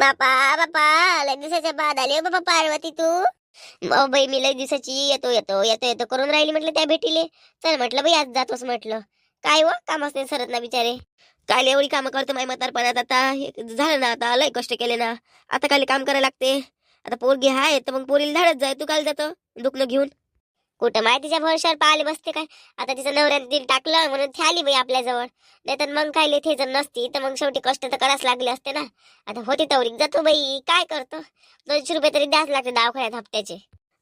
बापा बापा, लय दिवसाच्या बाद आली हो बापा पार्वती तू. बाई मी लय दिवसाची येतो येतो येतो येतो करून राहिली म्हटलं त्या भेटीले. चल म्हटलं बाई आज जातोस म्हटलं. काय व कामच नाही सरत ना बिचारे. काय एवढी कामं करतो माय म्हातारपणात आता हे झालं ना, आता लय कष्ट केले ना. आता काय काम करायला लागते. आता पोरगी हाय तर मग पोरीला धाडत जाय, तू काल जातो दुखणं घेऊन. कुठं माहिती तिच्या भरोशावर पाहिले बसते काय. आता तिचं नवऱ्याने दिल टाकलं म्हणून ती आली बाई आपल्याजवळ. नाही तर मग काय ते जर नसती तर मग शेवटी कष्ट तर करायला लागले असते ना. आता होती तवरीक जातो बाई, काय करतो. 200 रुपये तरी द्याच लागते दवाखान्यात हप्त्याचे.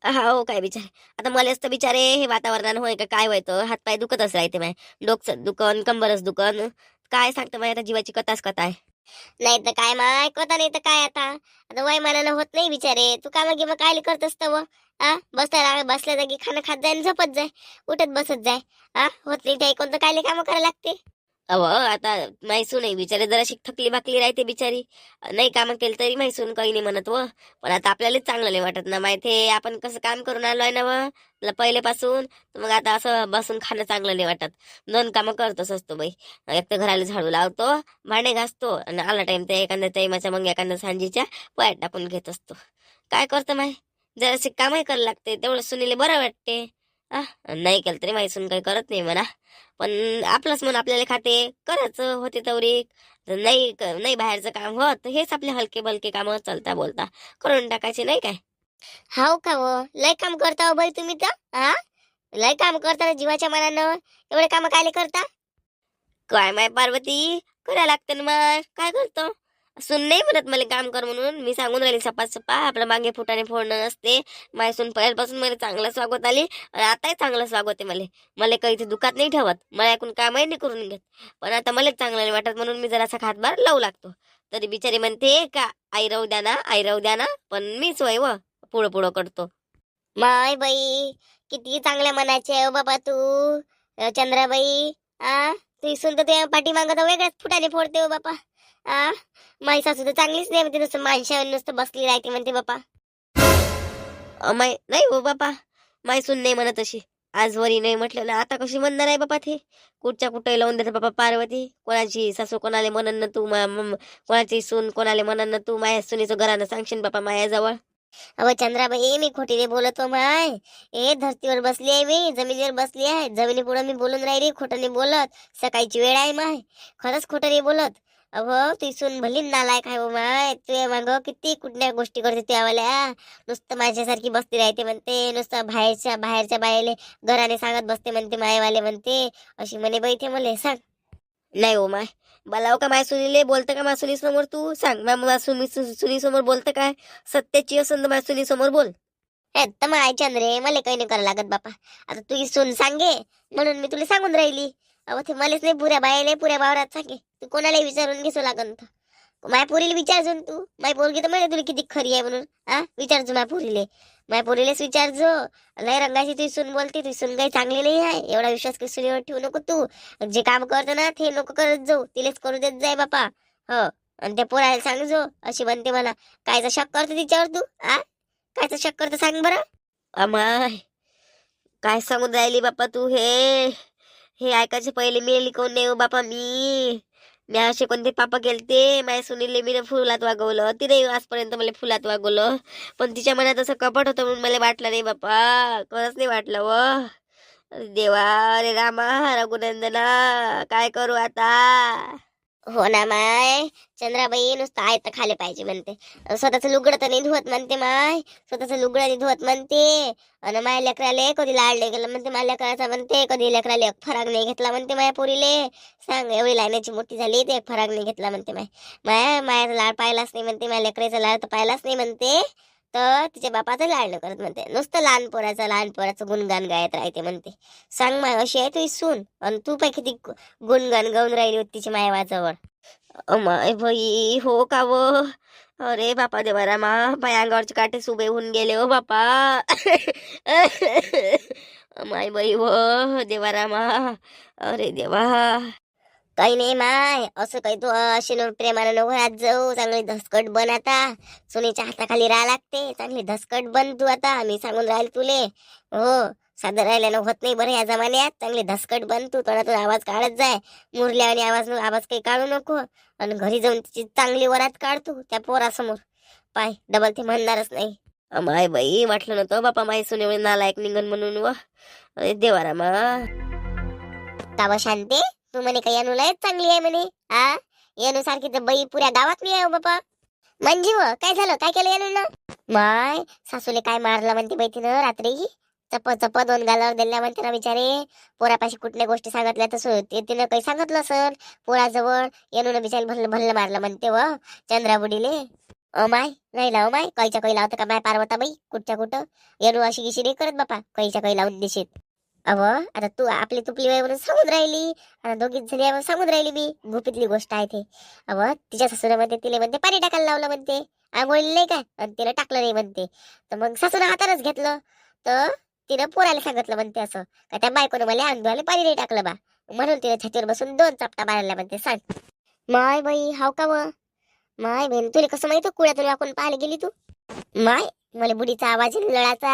हा हो काय बिचारे. आता मला असतं बिचारे हे वातावरणानं होय का काय व्हायचं, हातपाय दुखतच राहते माय. डोकं दुकान कंबरच दुकान. काय सांगतं माय आता जीवाची कथाच कथा आहे. नाही तर काय माय कथा, नाही तर काय आता. आता वयमानानं होत नाही बिचारे. तू कामं गिमं काय करत असतं व. बसल्या बसल्या जागी खाणं खात जाय आणि झोपत जाय. उठत बसत जाय. होत नाही ते कोणतं काय कामं करायला लागते. अव आता मैसून नाही बिचारे, जराशी थकली भाकली राहते बिचारी. नाही कामं केली तरी मैसून काही नाही म्हणत व. पण आता आपल्यालाच चांगलं नाही वाटत ना माहिती, आपण कसं काम करून आलोय ना व पहिलेपासून. तर मग आता असं बसून खाणं चांगलं नाही वाटत. 2 कामं करतोच असतो बाई. एक तर घराला झाडू लावतो, भांडे घासतो आणि आला टाइम ते एखाद्या टाइमाच्या मग एखाद्या सांजीच्या पायात टाकून घेत असतो. काय करतो माय, जरासे कामही करायला लागते तेवढं सुनीले बरं वाटते. नाही केलं तरी मैसून काही करत नाही म्हणा. पण आपलंच मन आपल्याला खाते, करायचं होते तवरीक. नाही नाही बाहेरचं काम होत तर हेच आपले हलके बलके काम चालता बोलता करून टाकायचे नाही काय. हाव का व, लय काम करता हो बाई तुम्ही तर. लय काम करता ना जीवाच्या मनानं. एवढे काम कायले करता. काय माय पार्वती, करायला लागतं ना मग काय करतो. सून नाही म्हणत मला काम कर म्हणून, मी सांगून राहिली सपा सपा आपल्या मागे फुटाने फोडणं नसते. मायसून पहिल्यापासून मला चांगलं स्वागत आली आणि आताही चांगलं स्वागत आहे मला. मला काही इथे दुखात नाही ठेवत, मला ऐकून कामही नाही करून घेत. पण आता मला चांगलं नाही वाटत म्हणून मी जरासा हातभार लावू लागतो. तरी बिचारी म्हणते का आई राहू द्या ना आई राहू द्या ना, पण मीच वय व पुढं पुढं करतो. माय बाई, किती चांगल्या मनाचे आहे बाबा तू. चंद्राबाई. तू इसून तर त्या पाठीमागं तर वेगळ्याच फुटाने फोडते हो बापा. आ माई सासू तर चांगलीच नाही म्हणते, नुसतं माणसावर नुसतं बसली राहते म्हणते बापा. माय नाही हो बापा, माय सून नाही म्हणत अशी. आजवरी नाही म्हटलं ना आता कशी म्हणणार आहे बापा ते. कुठच्या कुठे लावून देते बापा पार्वती. कोणाची सासू कोणाला म्हणन ना तू कोणाची सून कोणाला म्हणन ना तू. माया सुनीचं घरानं सांगशील बापा मायाजवळ. अव चंद्राबाई, मी खोटीने बोलतो माय. धरतीवर बसली आहे, मी जमिनीवर बसली आहे. जमिनी पुढे मी बोलून राहिली, खोटं नाही बोलत. सकाळची वेळ आहे माय, खरंच खोटं नाही बोलत. अव ती सून भली नालायक आहे हो माय. तू माग किती कुठल्या गोष्टी करते त्यावाल्या. नुसतं माझ्यासारखी बसती राहते म्हणते, नुसतं बाहेरच्या बाहेरच्या बायले घराने सांगत बसते म्हणते मायवाले म्हणते. अशी म्हणे बाई ते मला सांग. नाही हो माय, बोलाव का माय सुनीले, बोलतं का माय सुनी समोर तू सांग. माझ्या सुनी समोर बोलतं काय. सत्याची असं तर माझ्या सुनी समोर बोल. तर मग आयच्या रे, मला काही नाही करायला लागत बापा. आता तू सून सांगे म्हणून मी तुला सांगून राहिली. अहो ते मलाच नाही, पुऱ्या बायाले पुऱ्या वावरात सांगे. तू कोणाला विचारून घेसो लागन तर. माय पोरीला विचारजो तू. माय पोरगी तर म्हणे तुला किती खरी आहे म्हणून. विचारजो माय पोरीले. माय पोरीलेच विचारजो. लय रंगाची तुझी सून बोलते, तुझी सून काही चांगली नाही आहे. एवढा विश्वास काही सुनीवर ठेवू नको तू. जे काम करतो ना ते नको करत जाऊ, तिलेच करू देत जाय बापा. हो, आणि त्या पोराला सांगजो अशी म्हणते मला. कायचा शक करतो तिच्यावर तू. कायचा शक करतो सांग बरं. अमाय, काय सांगून राहिली बापा तू हे. हे ऐकायचे पहिले मी कोण नाही हो बापा. मी असे कोणते पापा केलते. माझ्या सुनीले मी फुलात वागवलं, तिने आजपर्यंत मला फुलात वागवलं. पण तिच्या मनात असं कपट होतं म्हणून मला वाटलं नाही बापा. खरंच नाही वाटलं व. अरे देवा, रे रामा, रघुनंदना, काय करू आता. हो ना माय. चंद्राबाई नुसतं आयत खाले पाहिजे म्हणते. स्वतःच लुगडं तर नाही धुवत म्हणते माय. स्वतःच लुगडं नाही धुवत म्हणते. आणि माझ्या लेकराले कधी लाडले गेलं म्हणते. माझ्या लेकराचा म्हणते कधी लेकराले एक फराक नाही घेतला म्हणते माझ्या पोरीले. सांग, एवढी लाईनाची मोठी झाली ते एक फराक नाही घेतला म्हणते. मायाचा लाड पाहिलाच नाही म्हणते. माझ्या लेकराचा लाड तर पाहिलाच नाही म्हणते. तर तिच्या बापाचं लाड न करत म्हणते. नुसतं लहान पोराचं गुणगान गायत राहते म्हणते. सांग माय, अशी आहे तुझी सून. आणि तू पाय किती गुणगान गाऊन राहिली होती तिच्या मायवाजवळ. अमाय बाई, हो का व. अरे बापा देवा रामा, पाय अंगावरचे काटे सुबे होऊन गेले हो बापा. अमाय बाई व देवा रामा. अरे देवा. काही नाही माय, असं काही तू अशी प्रेमानं नको राहत जाऊ. चांगली धसकट बन आता. सुनीच्या हाताखाली राहा लागते. चांगली धसकट बन तू आता, मी सांगून राहील तुले. हो, साधं राहिल्यानं होत नाही बरं या जमान्यात. चांगली धसकट बन तू, तोंडातून आवाज काढत जाय. मुरल्या आणि आवाज आवाज काही काढू नको. आणि घरी जाऊन तिची चांगली वरात काढ तू त्या पोरासमोर. पाय डबल ते म्हणणारच नाही. माय बाई, वाटलं नव्हतं बापा माई सुने नालायक निघन म्हणून. व अरे देवारामा. का व शांते, तू म्हणे का यानू लयच चांगली आहे म्हणे. आ यानू सारखी तर बाई पुऱ्या गावात मी आहे हो बापा. म्हणजे व काय झालं, काय केलं यानू ना? माय सासूले काय मारलं म्हणते बाई तिनं रात्री. चप चप दोन गालावर दिल्या म्हणते ना बिचारे. पोरापाशी कुठल्या गोष्टी सांगितल्या तर तिनं काही सांगितलं सर पोराजवळ. येणून बिचारी भरलं भरलं मारलं म्हणते व चंद्राबुडीले. माय नाही माय कैच्या काही लावतं का माय पार्वता बाई कुठच्या कुठं. येणू अशी गिशी नाही करत बापा कैच्या काही लावून दिशीत. अव आता तू आपली तुपली बाई म्हणून सांगून राहिली. आता दोघीच जणी म्हणून सांगून राहिली मी. गुपितली गोष्ट आहे ते. अव तिच्या सासूला म्हणते तिला म्हणते पाणी टाकायला लावलं म्हणते. आंघोळीला नाही काय आणि तिला टाकलं नाही म्हणते. तर मग सासूनं हातानच घेतलं. तर तिनं पोराला सांगितलं म्हणते असं का त्या बायकोनं मला अंधुवाले पाणी नाही टाकलं बा. म्हणून तिने छातीवर बसून 2 चापटा मारायला म्हणते. सांग माय बाई हाव का व. माय बहीण तुला कसं माहित कुळ्यातून वाकून पाहायला गेली तू. माय मला बुडीचा आवाज येईल लळाचा.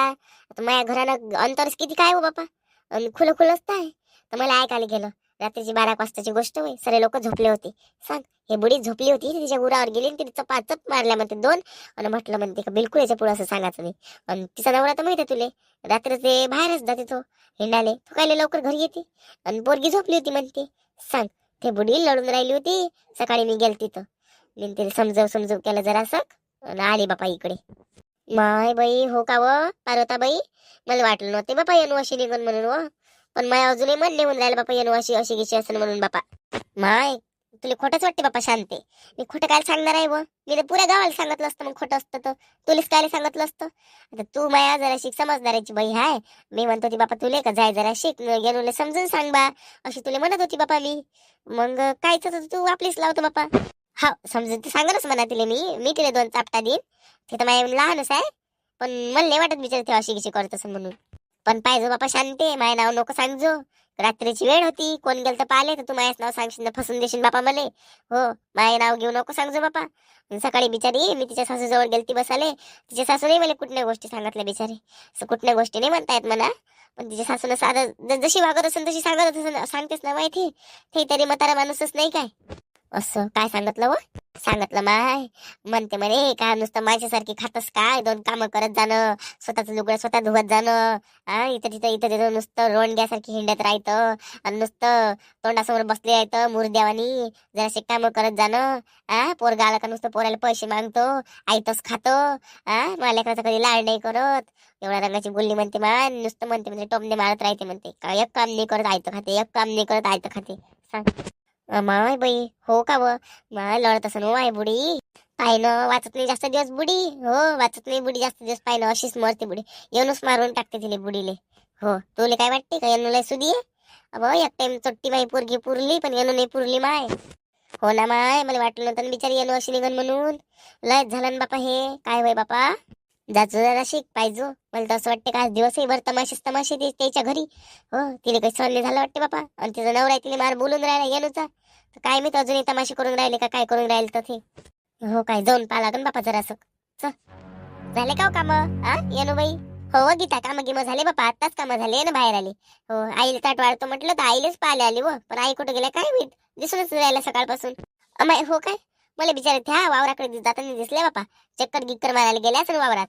आता माझ्या घरानं अंतरच किती काय हो बापा. आणि खुलं खुलंच आहे. तर मला ऐकायला गेलं. रात्रीची 12 वाजताची गोष्ट होय. सगळे लोक झोपले होते. सांग हे बुडी झोपली होती तिच्या उरावर गेली आणि तिने चपाचप मारल्या म्हणते 2. आणि म्हटलं म्हणते का बिलकुल याच्या पुढे असं सांगायचं नाही. आणि तिचा नवरा तर माहिती तुले रात्री ते बाहेरच जाते तो हिंडाले. तो काय लवकर घरी येते. आणि पोरगी झोपली होती म्हणते. सांग ते बुडी लढून राहिली होती. सकाळी मी गेल तिथं. मी तिला समजव केलं जरा आणि आली बापा इकडे. माय बाई हो का व पार्वताबाई. मला वाटलं नव्हते बापा येणू अशी निघून म्हणून व. पण माय अजूनही म्हणले म्हणून राहिलं बापा येणू अशी अशी गिशी असेल म्हणून बापा. माय तुला खोटंच वाटते बापा शांते. मी खोटं काय सांगणार आहे व. मी तर पुऱ्या गावाला सांगितलं असतं मग खोटं असतं तर. तुलाच काय सांगितलं असतं. आता तू माया जरा शिक समजदाराची बाई हाय. मी म्हणत होती बापा तुले का जाय जरा शिक गेनूले समजून सांग बा. अशी तुला म्हणत होती बापा मी. मग कायच तू आपलीच लावतो बापा. हा समजून तर सांगणच म्हणा तिला मी तिला 2 चापटा देईन. ते तर माझ्या लहानच आहे. पण मला नाही वाटत बिचार ते अशी गिशी करत असं म्हणून. पण पाहिजे बापा शांते माय नाव नको सांगजो. रात्रीची वेळ होती कोण गेल तर पाहिले तर तू माझ्याच नाव सांगशील फसून देशील बापा मले. हो माय नाव घेऊ नको सांगजो बापा. सकाळी बिचारी मी तिच्या सासूजवळ गेलती बसाले. तिच्या सासूने मला कुठल्या गोष्टी सांगितल्या बिचारी. असं कुठल्या गोष्टी नाही म्हणता येत म्हणा. पण तिच्या सासून साधं जशी वागत असेल तशी सांगतेस ना माहिती. ते तरी म्हातारा माणूसच नाही काय. असं काय सांगितलं व. सांगितलं माय म्हणते म्हणे काय नुसतं माझ्यासारखी खातस काय 2 कामं करत जाणं. स्वतःचं लुगडं स्वतः धुवत जाणं. इथं तिथं नुसतं रोंडग्यासारखी हिंडत राहतं. आणि नुसतं तोंडासमोर बसले राहतं मुरद्यावानी. जरासे कामं करत जाणं. पोरगा आला का नुसतं पोराला पैसे मागतो. आयतच खातो. मला लेकराचा कधी लाड नाही करत. एवढ्या रंगाची बोलली म्हणते माय. नुसतं म्हणते म्हणजे टोमणे मारत राहते म्हणते का एक काम नाही करत आयतं खाते. एक काम नाही करत आयतं खाते. सांग माय बाई हो का व. माय लढत असं नो आहे बुडी. पाहिनं वाचत नाही जास्त दिवस बुडी. हो वाचत नाही बुडी जास्त दिवस पाहिनं अशीच मरते बुडी. येणूच मारून टाकते तिले बुडीले. हो तुले काय वाटते का येणू लय सुदी आहे. अब एक टाइम चोट्टी माई पोरगी पुरली पण येणू नाही पुरली माय. हो ना माय मला वाटलं नव्हतं बिचारी येणू अशी निघन म्हणून. लयच झालं ना बापा हे काय वय बापा. जायचो जरा शिक पाहिजो. मला तर असं वाटते का आज दिवसही भर तमाशे त्याच्या घरी. हो तिला काही सहन नाही झालं वाटते बापा. आणि तिचा नवरा तिला मार बोलून राहिला येणूचा. तर काय मी तर अजूनही तमाशे करून राहिले का काय करून राहिले तर ते. हो काय जाऊन पाहा लागन बापा जरासं. झाले का काम येणू बाई. हो गीता काम गिम झाले बापा आत्ताच काम झाले ना बाहेर आले. हो आईला ताट वाढतो म्हटलं तर आईलाच पाहायला आली व. पण आई कुठे गेल्या काय माहित. दिसूनच राहिला सकाळपासून. अमाय हो काय मला बिचारे त्या वावराकडे जाताना दिसले बापा. चक्कर गिक्कर मारायला गेल्याच ना वावरात.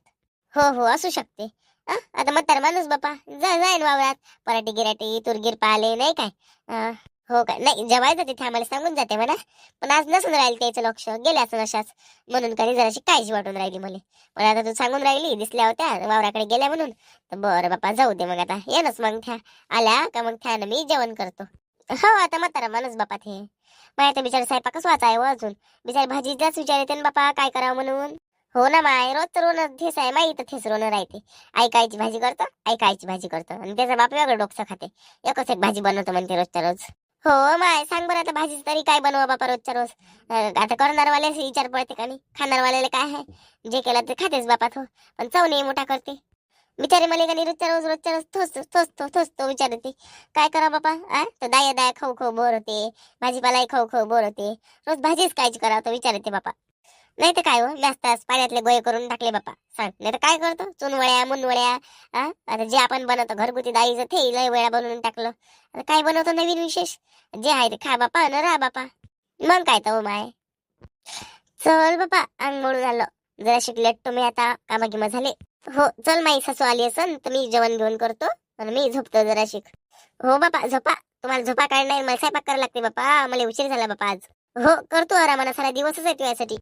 हो असू शकते. आता म्हातारा माणूस बापा जाईन वावरात. पराठी गिराटी तुरगीर पाहिले नाही काय. हो काय नाही जेवायचं तिथे आम्हाला सांगून जाते म्हणा. पण आज नसून राहील त्याचं लक्ष गेल्याच नशाच. म्हणून कधी जराशी काळजी वाटून राहिली मला. पण आता तू सांगून राहिली दिसल्या होत्या वावराकडे गेल्या म्हणून. तर बरं बापा जाऊ दे मग आता येणच मग त्या आल्या का मग त्यानं मी जेवण करतो. हो आता म्हातारा माणूस बापा ते. माय तर बिचारा स्वयंपाकच वाचाय हो अजून. बिचारी भाजीचाच विचारते ना बापा काय करावं म्हणून. हो ना माय रोज रोन थेस आहे माई तर थेस रोन राहते. ऐकायची भाजी करतो ऐकायची भाजी करतो आणि त्याचा बाप वेगळं डोकं खाते. एकच एक भाजी बनवतो म्हणते रोजच्या रोज. हो माय सांग बरं आता भाजी तरी काय बनवा बापा रोजच्या रोज. आता करणारवाल्याचे विचार पडते का नाही. खाणारवाल्याला काय आहे जे केलं ते खातेच बापा तो. पण चव नाही मोठा करते. बिचारे मला का नाही रोजच्या रोज थोसतो विचारते. काय करा बापा तर दाया खाऊ बोर होते. भाजीपालाही खाऊ बोर होते. रोज भाजीच कायची करावं तर विचारते बापा. नाही तर काय हो, जास्त पाण्यातले गोळे करून टाकले बापा. सांग, नाही तर काय करतो, चुनवळ्या मुनवळ्या. आता जे आपण बनवतो घरगुती डाळीचं ते लय वेळा बनवून टाकलं. आता काय बनवतो नवीन विशेष? जे आहे ते खा बापा न राहा बापा. मग काय तर हो माय. चल बापा, अंग मोडून आलं. जरा शिकलेत तुम्ही आता, कामा गिमा झाले. हो चल, माई सासू आली असन तर मी जेवण घेऊन करतो आणि मी झोपतो जरा शिक. हो बापा झोपा. तुम्हाला झोपा काय नाही, मला स्वयंपाक करायला लागते बापा, मला उशीर झाला बापा आज. हो करतो आरामानं, सारा दिवसच आहे तुझ्यासाठी.